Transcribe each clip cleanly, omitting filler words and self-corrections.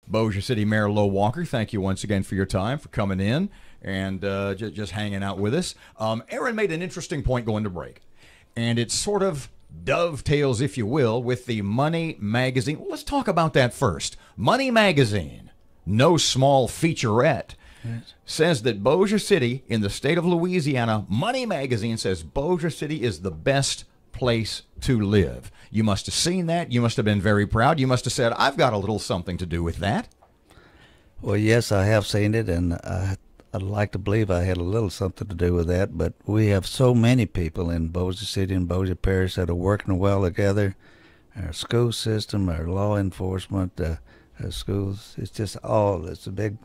Bossier City Mayor Lo Walker, thank you once again for your time, for coming in and just hanging out with us. Erin made an interesting point going to break, and it sort of dovetails, if you will, with the Money Magazine. Well, let's talk about that first. Money Magazine, no small featurette, says that Bossier City in the state of Louisiana, Money Magazine says Bossier City is the best place to live. You must have seen that. You must have been very proud. You must have said, I've got a little something to do with that. Well, yes, I have seen it, and I'd like to believe I had a little something to do with that, but we have so many people in Bossier City and Bossier Parish that are working well together. Our school system, our law enforcement, our schools, it's a big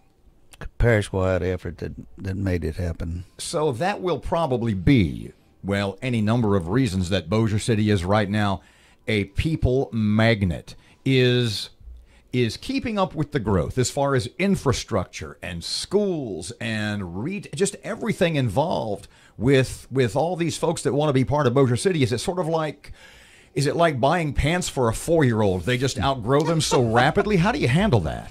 parish-wide effort that made it happen. So that will probably be, well, any number of reasons that Bossier City is right now a people magnet, is keeping up with the growth as far as infrastructure and schools and just everything involved with all these folks that want to be part of Bossier City. Is it like buying pants for a 4-year-old? They just outgrow them so rapidly. How do you handle that?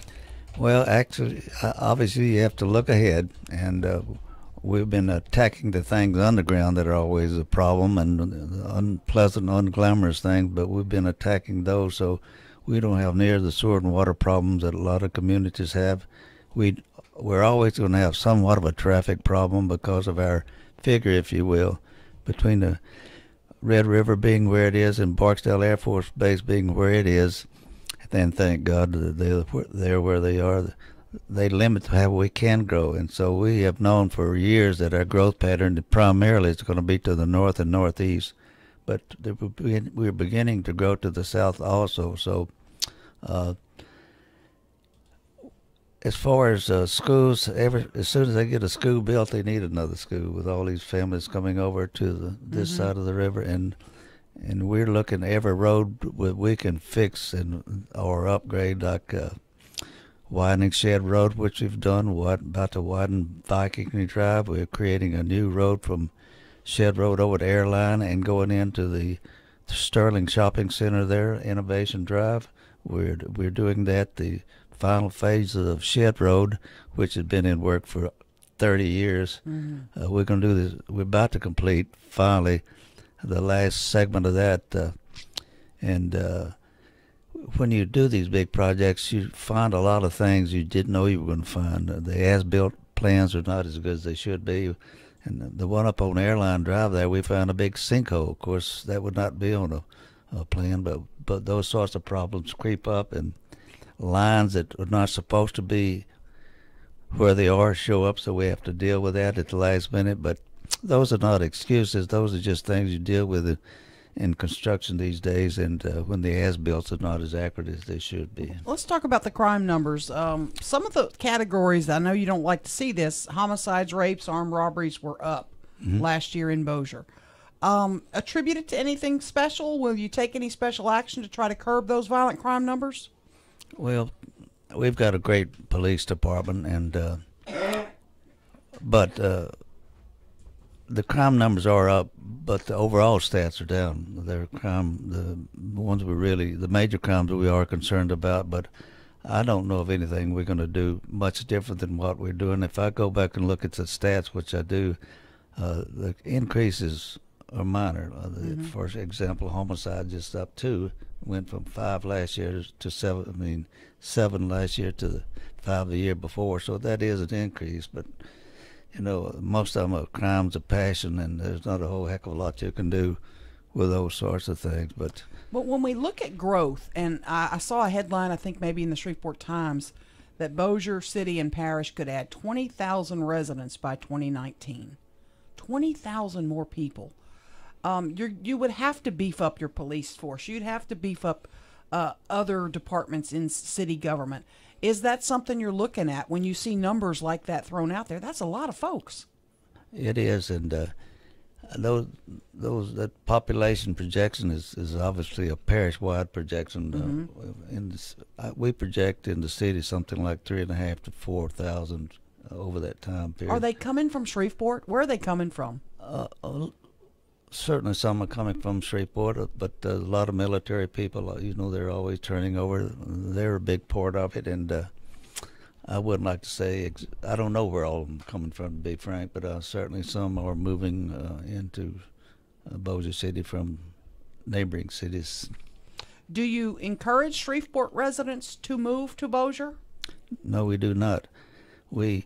Well, actually, obviously you have to look ahead, and we've been attacking the things underground that are always a problem, and unpleasant, unglamorous things, but we've been attacking those, so we don't have near the sewer and water problems that a lot of communities have. We're always going to have somewhat of a traffic problem because of our figure, if you will, between the Red River being where it is and Barksdale Air Force Base being where it is. Then thank God that they're where they are. They limit how we can grow, and so we have known for years that our growth pattern primarily is going to be to the north and northeast, but we're beginning to grow to the south also. So as far as schools, as soon as they get a school built, they need another school with all these families coming over to this side of the river, and we're looking at every road we can fix or upgrade, like widening Shed Road, which we've done, about to widen Viking Drive. We're creating a new road from Shed Road over to Airline and going into the Sterling Shopping Center there, Innovation Drive. We're doing that, the final phase of Shed Road, which has been in work for 30 years. We're going to do this. We're about to complete, finally, the last segment of that, and when you do these big projects, you find a lot of things you didn't know you were going to find. The as-built plans are not as good as they should be, and the one up on Airline Drive there, we found a big sinkhole. Of course, that would not be on a plan, but those sorts of problems creep up, and lines that are not supposed to be where they are show up, so we have to deal with that at the last minute. But those are not excuses. Those are just things you deal with in construction these days, and when the as-built are not as accurate as they should be. Let's talk about the crime numbers. Some of the categories, I know you don't like to see this, homicides, rapes, armed robberies were up last year in Bossier. Attribute it to anything special? Will you take any special action to try to curb those violent crime numbers? Well, we've got a great police department, and but the crime numbers are up, but the overall stats are down. The major crimes that we are concerned about, but I don't know of anything we're going to do much different than what we're doing. If I go back and look at the stats, which I do, the increases are minor. For example, homicide just up 2, went from 5 last year to 7. 7 last year to 5 the year before. So that is an increase, but most of them are crimes of passion, and there's not a whole heck of a lot you can do with those sorts of things. But when we look at growth, and I saw a headline, I think maybe in the Shreveport Times, that Bossier City and Parish could add 20,000 residents by 2019. 20,000 more people. You would have to beef up your police force. You'd have to beef up other departments in city government. Is that something you're looking at when you see numbers like that thrown out there? That's a lot of folks. It is, and that population projection is obviously a parish-wide projection. We project in the city something like 3,500 to 4,000 over that time period. Are they coming from Shreveport? Where are they coming from? Certainly some are coming from Shreveport, but a lot of military people, they're always turning over. They're a big part of it, and I wouldn't like to say. I don't know where all of them are coming from, to be frank, but certainly some are moving into Bossier City from neighboring cities. Do you encourage Shreveport residents to move to Bossier? No, we do not. We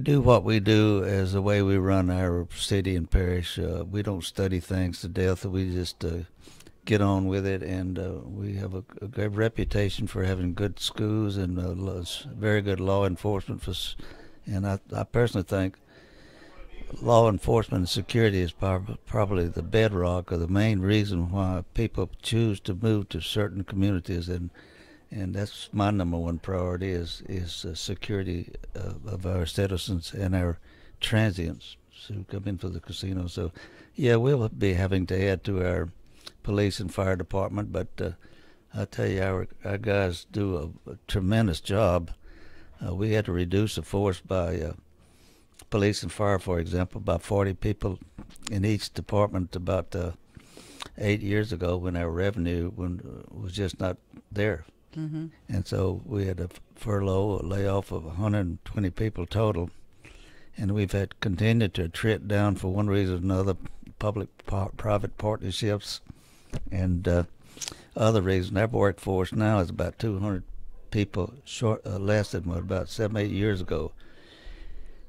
do what we do as the way we run our city and parish. We don't study things to death. We just get on with it, and we have a good reputation for having good schools and very good law enforcement. And I personally think law enforcement and security is probably the bedrock or the main reason why people choose to move to certain communities, and that's my number one priority is security of our citizens and our transients who come in for the casino. So, yeah, we'll be having to add to our police and fire department, but I tell you, our guys do a tremendous job. We had to reduce the force by police and fire, for example, by 40 people in each department about 8 years ago when our revenue was just not there. Mm-hmm. And so we had a furlough, a layoff of 120 people total, and we've had continued to attrit down for one reason or another, public-private partnerships and other reasons. Our workforce now is about 200 people less than about 7-8 years ago.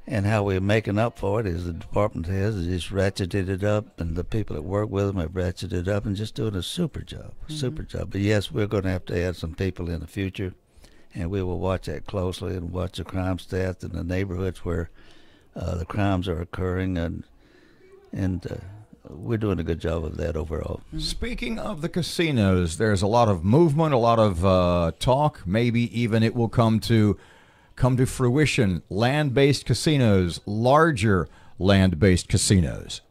And how we're making up for it is the department heads just ratcheted it up, and the people that work with them have ratcheted it up and just doing a super job, super job. But yes, we're going to have to add some people in the future, and we will watch that closely and watch the crime stats in the neighborhoods where the crimes are occurring, and we're doing a good job of that overall. Speaking of the casinos, there's a lot of movement, a lot of talk. Maybe even it will come to fruition. Land-based casinos, larger land-based casinos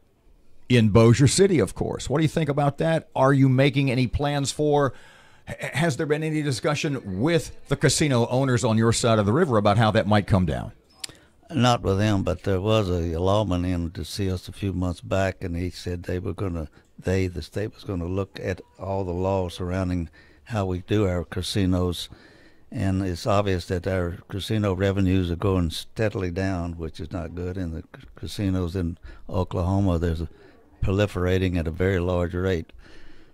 in Bossier City, of course. What do you think about that? Are you making any plans for? Has there been any discussion with the casino owners on your side of the river about how that might come down? Not with them, but there was a lawman in to see us a few months back, and he said the state was going to look at all the laws surrounding how we do our casinos, and it's obvious that our casino revenues are going steadily down, which is not good. And the casinos in Oklahoma, there's proliferating at a very large rate.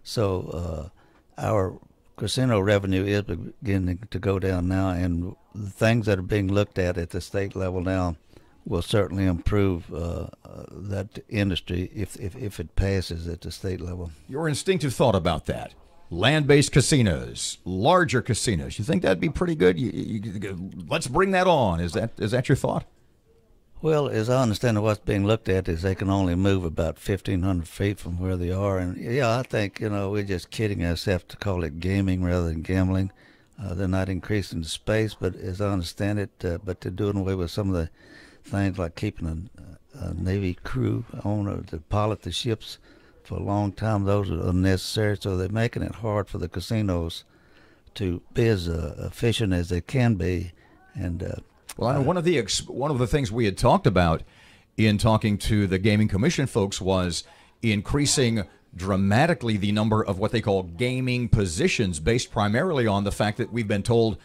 So our casino revenue is beginning to go down now, and the things that are being looked at the state level now will certainly improve that industry if it passes at the state level. Your instinctive thought about that? Land-based casinos, larger casinos. You think that'd be pretty good? Let's bring that on. Is that your thought? Well, as I understand it, what's being looked at is they can only move about 1,500 feet from where they are. And, yeah, I think, we're just kidding ourselves to call it gaming rather than gambling. They're not increasing the space, but as I understand it, but they're doing away with some of the things like keeping a Navy crew on or to pilot the ships for a long time. Those are unnecessary, so they're making it hard for the casinos to be as efficient as they can be. And well, I know one of the things we had talked about in talking to the Gaming Commission folks was increasing dramatically the number of what they call gaming positions, based primarily on the fact that we've been told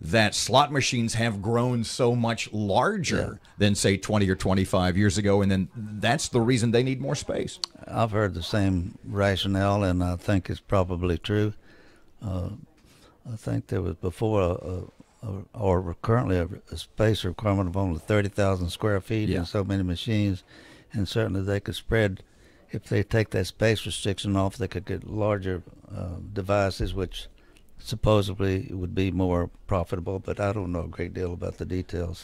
that slot machines have grown so much larger than, say, 20 or 25 years ago, and then that's the reason they need more space. I've heard the same rationale, and I think it's probably true. I think there was before or currently a space requirement of only 30,000 square feet and so many machines, and certainly they could spread. If they take that space restriction off, they could get larger devices, which supposedly would be more profitable, but I don't know a great deal about the details.